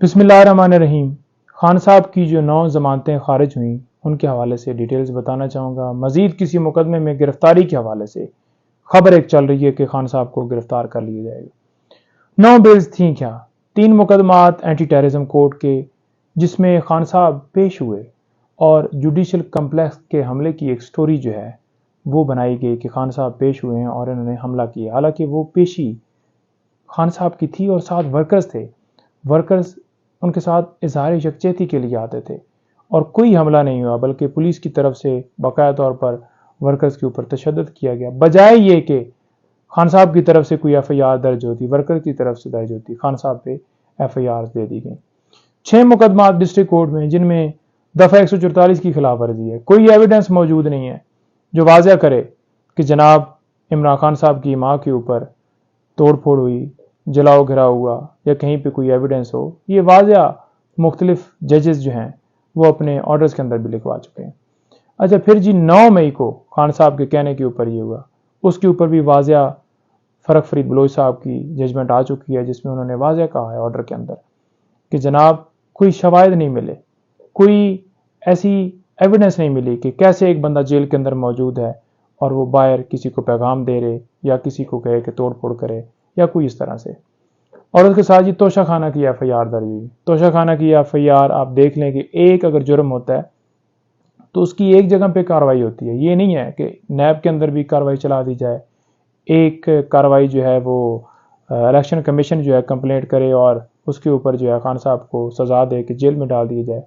بسم اللہ الرحمن الرحیم۔ خان صاحب کی جو 9 ضمانتیں خارج ہوئیں ان کے حوالے سے ڈیٹیلز بتانا چاہوں گا۔ مزید کسی مقدمے میں گرفتاری کے حوالے سے خبر ایک چل رہی ہے کہ خان صاحب کو گرفتار کر لیا جائے گا۔ 9 بیلز تھیں کیا؟ 3 مقدمات اینٹی ٹیررزم کورٹ کے جس میں خان صاحب پیش ہوئے اور جوڈیشل کمپلیکس کے حملے کی ایک سٹوری جو ہے وہ بنائی گئی کہ خان صاحب پیش ہوئے ہیں اور انہوں نے حملہ کیا، حالانکہ وہ پیشی خان صاحب کی تھی اور ساتھ ورکرز تھے۔ ورکرز ان کے ساتھ اظہار یکجہتی کے لیے آتے تھے اور کوئی حملہ نہیں ہوا، بلکہ پولیس کی طرف سے باقاعدہ طور پر ورکرز کے اوپر تشدد کیا گیا، بجائے یہ کہ خان صاحب کی طرف سے کوئی ایف آئی آر درج ہوتی، ورکر کی طرف سے درج ہوتی، خان صاحب پہ ایف آئی آر دے دی گئی۔ 6 مقدمات ڈسٹرکٹ کورٹ میں جن میں دفعہ 144 کی خلاف ورزی ہے، کوئی ایویڈنس موجود نہیں ہے جو واضح کرے کہ جناب عمران خان صاحب کی ماں کے اوپر توڑ پھوڑ ہوئی، جلاؤ گھراؤ ہوا یا کہیں پہ کوئی ایویڈنس ہو۔ یہ واضح مختلف ججز جو ہیں وہ اپنے آرڈرز کے اندر بھی لکھوا چکے ہیں۔ اچھا پھر جی 9 مئی کو خان صاحب کے کہنے کے اوپر یہ ہوا، اس کے اوپر بھی واضح فرق فرید بلوچ صاحب کی ججمنٹ آ چکی ہے جس میں انہوں نے واضح کہا ہے آرڈر کے اندر کہ جناب کوئی شواہد نہیں ملے، کوئی ایسی ایویڈنس نہیں ملی کہ کیسے ایک بندہ جیل کے اندر موجود ہے اور وہ باہر کسی کو پیغام دے رہے یا کسی کو کہے کہ توڑ پھوڑ کرے یا کوئی اس طرح سے۔ اور اس کے ساتھ یہ توشہ خانہ کی ایف آئی آر درج ہوئی۔ توشہ خانہ کی ایف آئی آر آپ دیکھ لیں کہ ایک اگر جرم ہوتا ہے تو اس کی ایک جگہ پہ کارروائی ہوتی ہے، یہ نہیں ہے کہ نیب کے اندر بھی کارروائی چلا دی جائے، ایک کارروائی جو ہے وہ الیکشن کمیشن جو ہے کمپلینٹ کرے اور اس کے اوپر جو ہے خان صاحب کو سزا دے کے جیل میں ڈال دی جائے،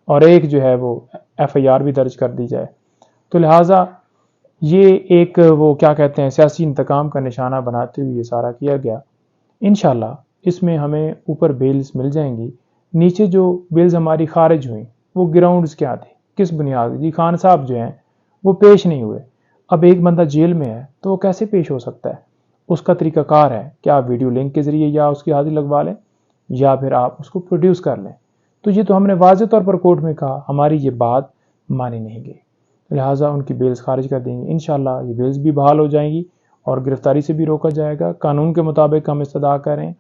اور ایک جو ہے وہ ایف آئی آر بھی درج کر دی جائے۔ تو لہٰذا یہ ایک وہ کیا کہتے ہیں سیاسی انتقام کا نشانہ بناتے ہوئے یہ سارا کیا گیا۔ انشاءاللہ اس میں ہمیں اوپر بیلز مل جائیں گی۔ نیچے جو بیلز ہماری خارج ہوئیں وہ گراؤنڈز کیا تھے، کس بنیاد جی خان صاحب جو ہیں وہ پیش نہیں ہوئے۔ اب ایک بندہ جیل میں ہے تو وہ کیسے پیش ہو سکتا ہے؟ اس کا طریقہ کار ہے کہ آپ ویڈیو لنک کے ذریعے یا اس کی حاضری لگوا لیں یا پھر آپ اس کو پروڈیوس کر لیں۔ تو یہ تو ہم نے واضح طور پر کورٹ میں کہا، ہماری یہ بات مانی نہیں گئی، لہٰذا ان کی بیلز خارج کر دیں گے۔ انشاءاللہ یہ بیلز بھی بحال ہو جائیں گی اور گرفتاری سے بھی روکا جائے گا۔ قانون کے مطابق ہم استدعا کریں۔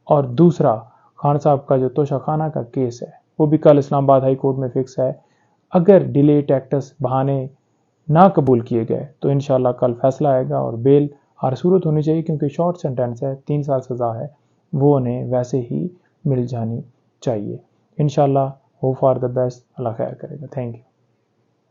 اور دوسرا خان صاحب کا جو توشہ خانہ کا کیس ہے وہ بھی کل اسلام آباد ہائی کورٹ میں فکس ہے۔ اگر ڈیلے ٹیکٹس بہانے نہ قبول کیے گئے تو انشاءاللہ کل فیصلہ آئے گا اور بیل ہر صورت ہونی چاہیے، کیونکہ شارٹ سینٹینس ہے، 3 سال سزا ہے، وہ انہیں ویسے ہی مل جانی چاہیے۔ انشاءاللہ ہوپ فار دا بیسٹ، اللہ خیر کرے گا۔ Thank you.